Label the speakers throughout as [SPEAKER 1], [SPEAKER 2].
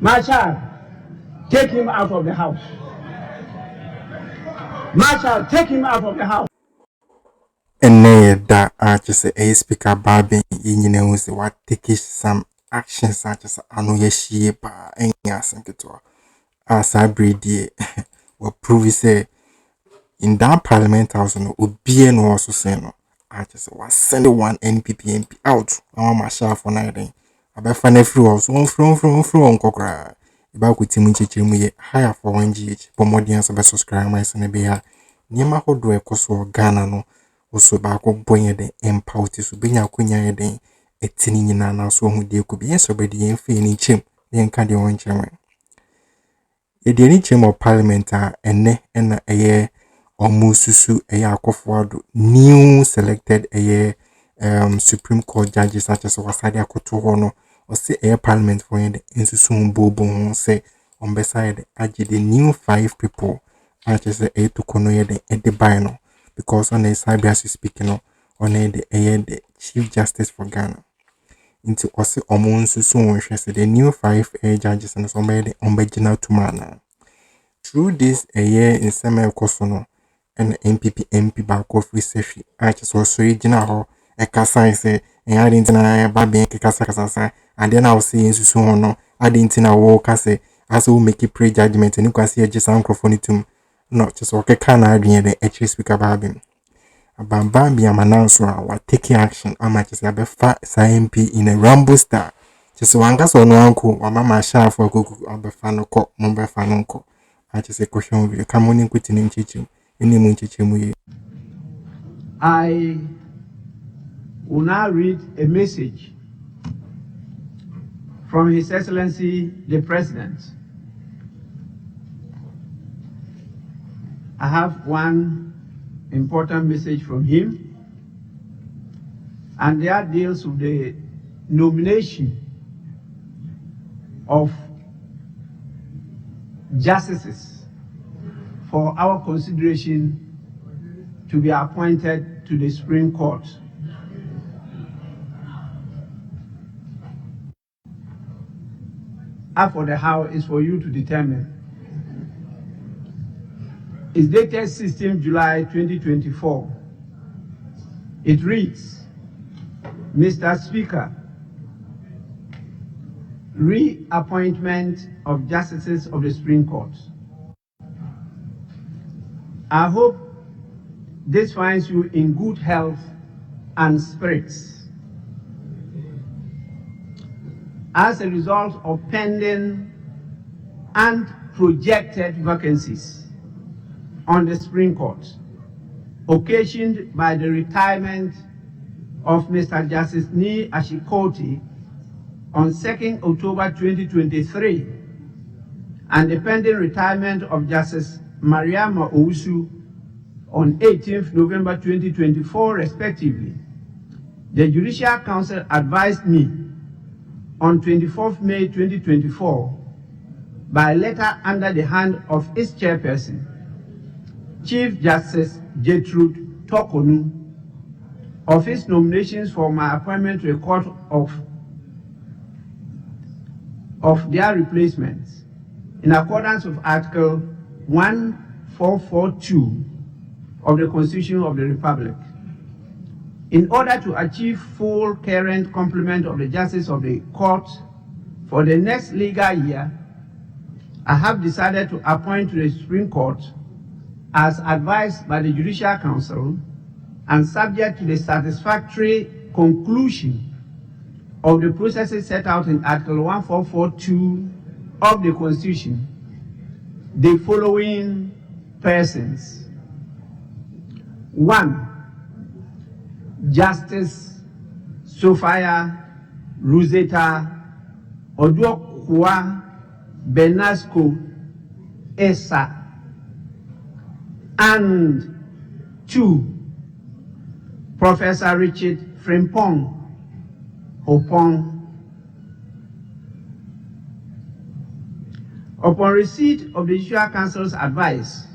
[SPEAKER 1] Marshal, take him out of the house. Marshal, take him out of the house.
[SPEAKER 2] And that just a speaker Bagbin, you know, what take some actions such as I know your sheep and yes, and get to as I breed or prove say in that parliament house no obi no also say no I just was send one NPP MP out I want my share for night I be find free house one from kokra e ba ko timu chichi mu ye higher for 1GH pomodian so be subscribe my son be ha niema hodo e koso Ghana no also ba ko bonye den empower so be nya konya ye den etini nyina na so hu de ko be yes obedi en fe ni chem den ka de won chem e de ni chem of parliament a ene na eye Omususu eye akofo new selected eye Supreme Court judges such as wasade akoto ho no o say eye parliament for yen ensusu bobo ho say on beside age the new 5 people such as eye to kono ye the buy no because on the side as speaking no on the Chief Justice for Ghana into o say omunsusu won hwe say the new 5 judges and so made on original to man through this in summer koso and NPP MP back of research I just was original ho e kasa say and I didn't na Bagbin kasa and then I was saying so no I didn't na wo kasa as we make a pre-judgment and you can see just microphone to not just okay can I read the actually speaker Bagbin Bagbin am announce what taking action I might just have a MP in a Ṛámbo star just one gas on uncle or mama share for go abefano ko number fanonko I just a question will come on in quitting teaching.
[SPEAKER 1] I will now read a message from His Excellency the President. I have one important message from him, and that deals with the nomination of justices for our consideration to be appointed to the Supreme Court. As for the how is for you to determine. It's dated 16 July 2024. It reads, Mr. Speaker, reappointment of justices of the Supreme Court. I hope this finds you in good health and spirits. As a result of pending and projected vacancies on the Supreme Court, occasioned by the retirement of Mr. Justice Ṣaĉks on 2nd October 2023 and the pending retirement of Justice Ṛámbo on 18th November 2024 respectively, the Judicial Council advised me on 24th May 2024 by letter under the hand of its chairperson, Chief Justice Gertrude Tokonu, of its nominations for my appointment to a court of their replacements in accordance with Article 1442 of the Constitution of the Republic. In order to achieve full current complement of the justice of the court for the next legal year, I have decided to appoint to the Supreme Court, as advised by the Judicial Council and subject to the satisfactory conclusion of the processes set out in Article 1442 of the Constitution, the following persons. 1. Justice Sophia Rosetta Oduokwa Benasco Esa, and 2. Professor Richard Frimpong Opong. Upon receipt of the Judicial Council's advice,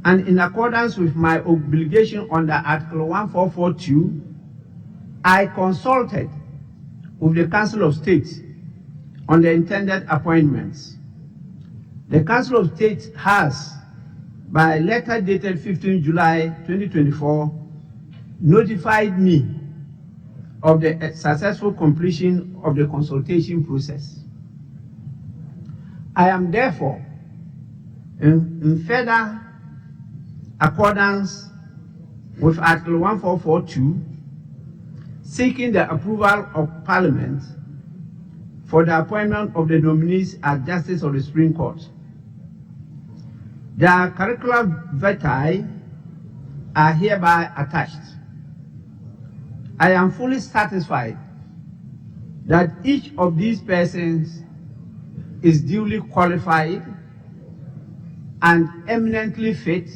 [SPEAKER 1] and in accordance with my obligation under Article 1442, I consulted with the Council of State on the intended appointments. The Council of State has, by letter dated 15 July 2024, notified me of the successful completion of the consultation process. I am therefore, in further accordance with Article 1442, seeking the approval of Parliament for the appointment of the nominees as Justice of the Supreme Court. Their curricular vitae are hereby attached. I am fully satisfied that each of these persons is duly qualified and eminently fit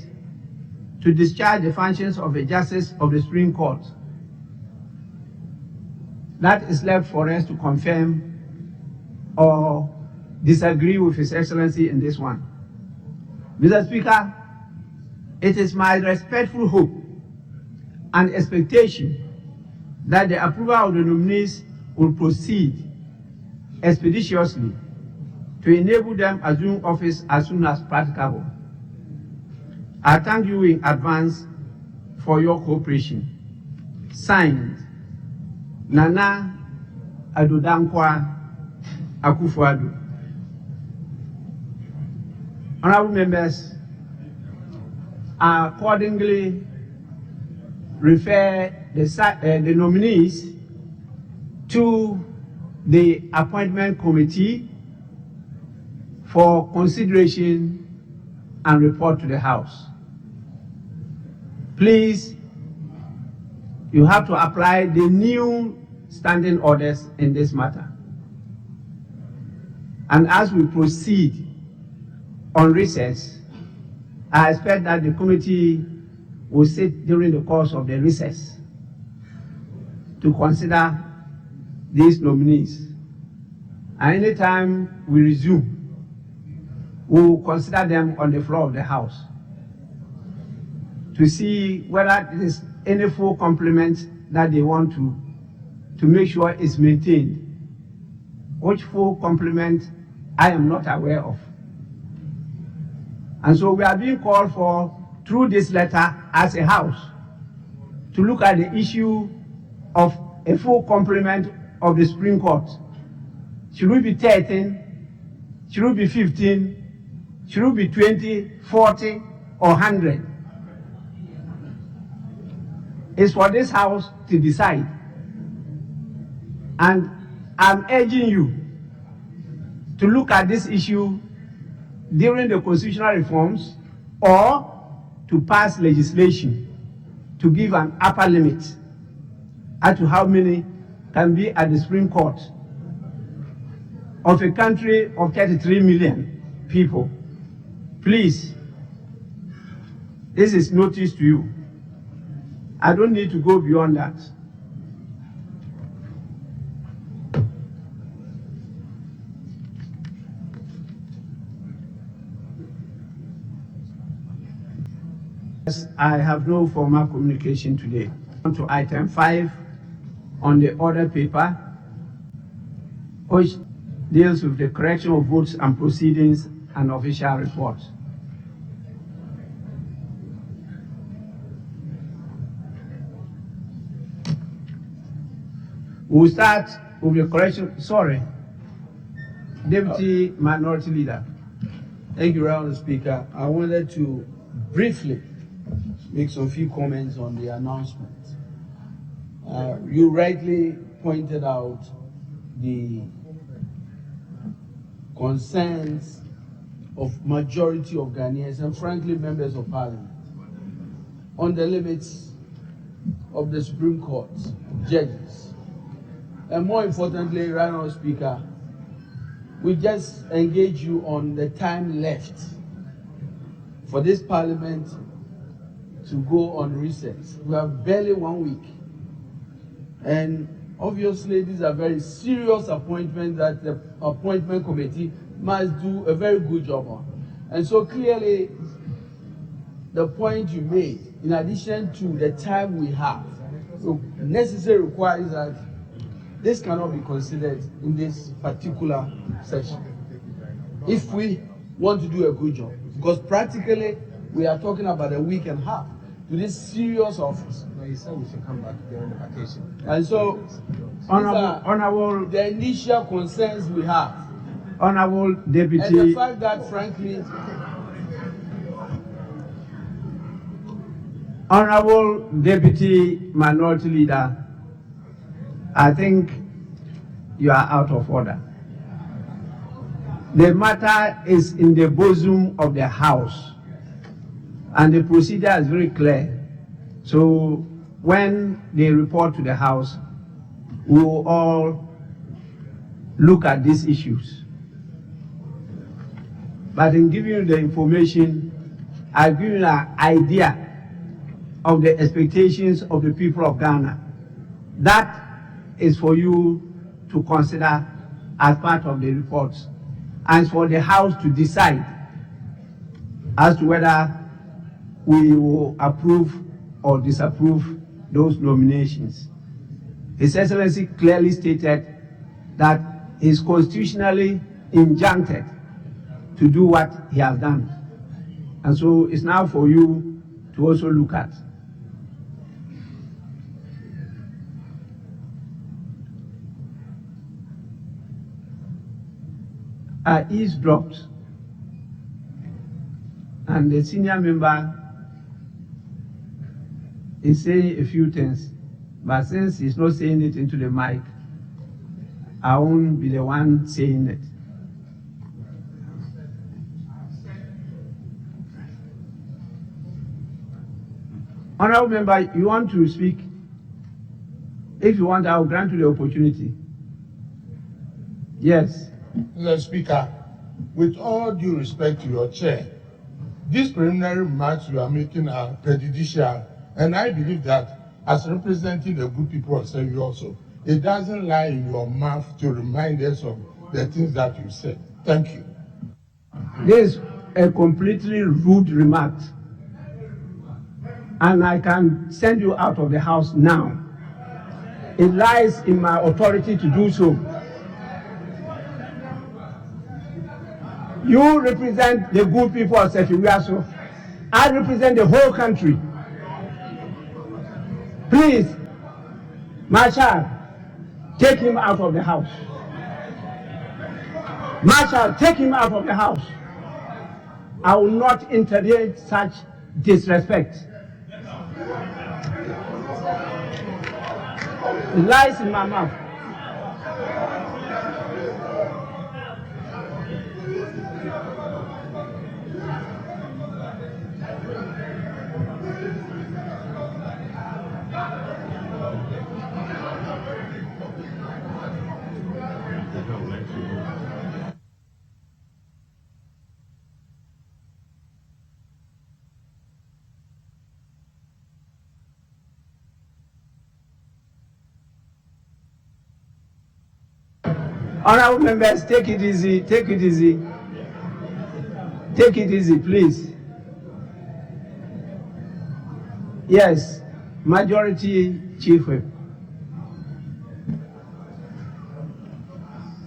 [SPEAKER 1] to discharge the functions of a Justice of the Supreme Court. That is left for us to confirm or disagree with His Excellency in this one. Mr. Speaker, it is my respectful hope and expectation that the approval of the nominees will proceed expeditiously to enable them assume office as soon as practicable. I thank you in advance for your cooperation. Signed, Nana Adodankwa Akufo-Addo. Honorable members, I accordingly refer the nominees to the appointment committee for consideration and report to the House. Please, you have to apply the new standing orders in this matter. And as we proceed on recess, I expect that the committee will sit during the course of the recess to consider these nominees. And anytime we resume, we will consider them on the floor of the House to see whether there is any full complement that they want to make sure is maintained. Which full complement I am not aware of. And so we are being called for, through this letter as a House, to look at the issue of a full complement of the Supreme Court. Should we be 13? Should we be 15? Should we be 20, 40, or 100? It's for this House to decide. And I'm urging you to look at this issue during the constitutional reforms or to pass legislation to give an upper limit as to how many can be at the Supreme Court of a country of 33 million people. Please, this is notice to you. I don't need to go beyond that. I have no formal communication today. On to item 5 on the order paper, which deals with the correction of votes and proceedings and official reports. We'll start with the correction. Sorry, Deputy Minority Leader.
[SPEAKER 3] Thank you, Mr. Speaker. I wanted to briefly make some few comments on the announcement. You rightly pointed out the concerns of majority of Ghanaians and frankly members of Parliament on the limits of the Supreme Court judges. And more importantly, Mr. Speaker, we just engage you on the time left for this Parliament to go on recess. We have barely 1 week. And obviously, these are very serious appointments that the appointment committee must do a very good job on. And so clearly, the point you made, in addition to the time we have, so necessary requires that this cannot be considered in this particular session. If we want to do a good job, because practically we are talking about a week and a half to this serious office.
[SPEAKER 4] No, you said we should come back during the vacation.
[SPEAKER 3] And so,
[SPEAKER 1] Honorable,
[SPEAKER 3] the initial concerns we have,
[SPEAKER 1] Honorable Deputy,
[SPEAKER 3] and the fact that, frankly,
[SPEAKER 1] Honorable Deputy Minority Leader, I think you are out of order. The matter is in the bosom of the House, and the procedure is very clear. So when they report to the House, we will all look at these issues. But in giving you the information, I've given you an idea of the expectations of the people of Ghana. That is for you to consider as part of the reports, and for the House to decide as to whether we will approve or disapprove those nominations. His Excellency clearly stated that he is constitutionally enjoined to do what he has done. And so it's now for you to also look at. I eavesdropped, and the senior member is saying a few things, but since he's not saying it into the mic, I won't be the one saying it. Honorable member, you want to speak? If you want, I will grant you the opportunity. Yes.
[SPEAKER 5] Mr. Speaker, with all due respect to your chair, these preliminary remarks you are making are prejudicial, and I believe that as representing the good people of Sevi also, it doesn't lie in your mouth to remind us of the things that you said. Thank you.
[SPEAKER 1] This is a completely rude remark, and I can send you out of the House now. It lies in my authority to do so. You represent the good people of Sefi. I represent the whole country. Please, Marshal, take him out of the House. Marshal, take him out of the House. I will not entertain such disrespect. It lies in my mouth. Honorable members, take it easy, take it easy. Take it easy, please. Yes, Majority Chief Whip.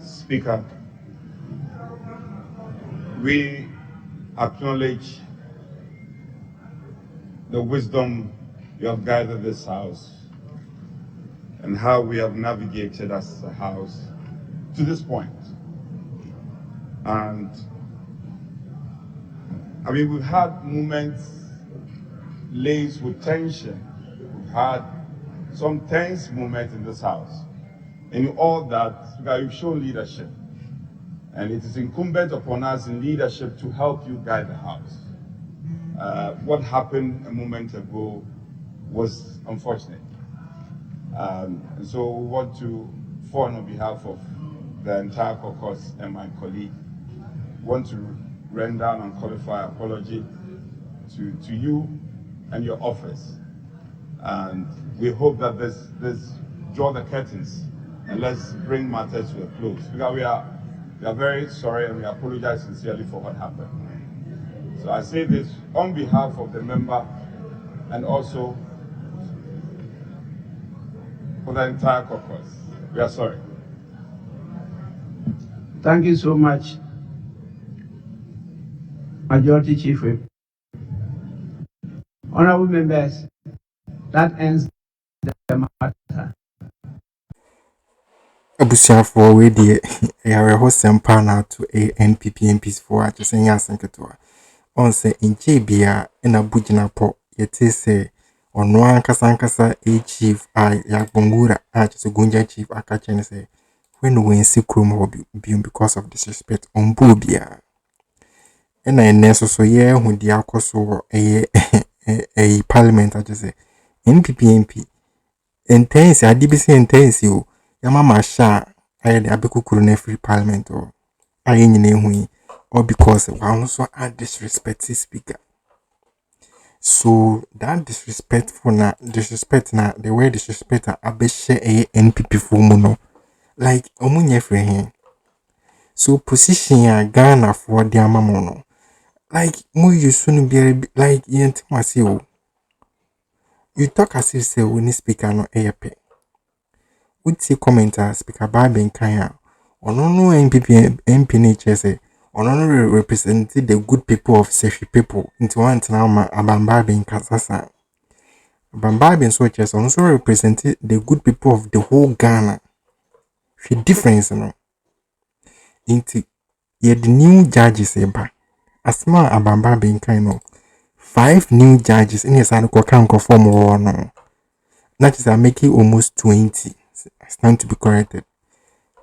[SPEAKER 6] Speaker, we acknowledge the wisdom you have guided this House and how we have navigated as a House to this point. And I mean, we've had moments laced with tension. We've had some tense moments in this House. And in all that, you've shown leadership. And it is incumbent upon us in leadership to help you guide the House. What happened a moment ago was unfortunate. And so we want to, on behalf of the entire caucus and my colleague, want to render an unqualified apology to you and your office. And we hope that this draw the curtains and let's bring matters to a close. Because we are very sorry and we apologize sincerely for what happened. So I say this on behalf of the member and also for the entire caucus. We are sorry.
[SPEAKER 1] Thank you so much, Majority Chief Whip. Honorable members, that ends the matter.
[SPEAKER 2] Abusiafo we die yare ho sempa na to NPP MPs for just nya asenketo on say nche bia na bugina po yete say ono ankasa chief ya bongura just gunja chief akache ne say when we see krom bi because of disrespect on bobia na eneso so ye hu dia akoso parliament just say NPP MP intense adibisi intense o Yama sha I the abekukuru na free parliament or aye nyine hu or because one also add disrespect speaker. So that disrespect the way disrespect abeshe a NPP for no like omunye free hin. So position ya Ghana for the amamono like mo you soon be like yentimasi o. You talk as if say we speaker no airpe. Would see commenters speaker Bagbin Kanya ono no NPP MP nature say ono no represented the good people of Sefi people into one now Bagbin Kasasa. Bagbin so chess also represented the good people of the whole Ghana. The difference no into the new judges eba asma Bagbin Kanya 5 new judges in his anko form or no. That is making almost 20. Stand to be corrected.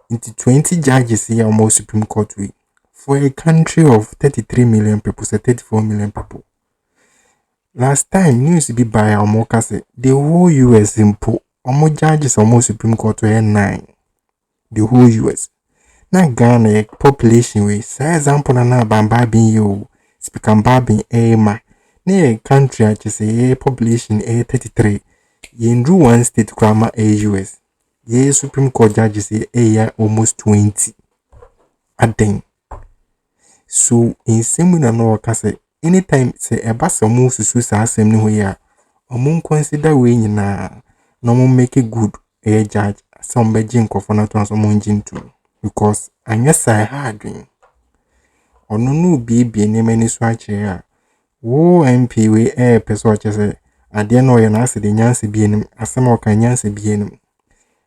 [SPEAKER 2] Into 20 judges here almost Supreme Court way. For a country of 33 million people, say 34 million people. Last time, Newz be by Almoka say the whole US impo almost judges almost Supreme Court way 9. The whole US. Na Ghana population way. Say example na Bagbin yo. Speaker Bagbin ma. Na country actually say population 33. Yendru one state grammar US. Ye Supreme Court judges year almost 20. Aden. So in same way no say anytime say e ba some susu sa asem ni ho ya omun consider we nyina no mo make it good judge some be jin kofo na to so mo jin to because anya sai hard ono no bi ne mani so a kire a wo MP we person che say ade no ye na ase de nyanse bi enim asem o kan nyanse bi enim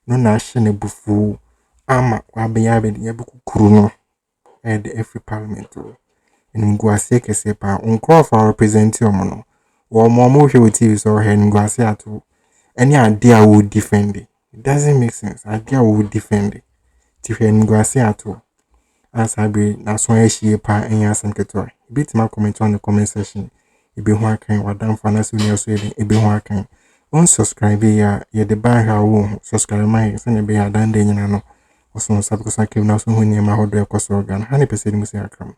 [SPEAKER 2] no na ahye ne bufu ama wabeya be de yabukuru no the every parliament Nguase Kesi pa unkrofa represent omo no wo mo hwe TV so he Nguase ato any idea would defend it doesn't make sense idea would defend it ti hwe Nguase ato as abi na so ehie pa enya asem keto bit ma comment on the comment section ibe ho akan wadam fa na so ni so ibe ho akan on subscribe ya ye de ba ha wo subscribe my se ne be ya dan de nyina no oso sabko sakem na so ho ni ma hodo ekoso Ghana 100% musi Akroma.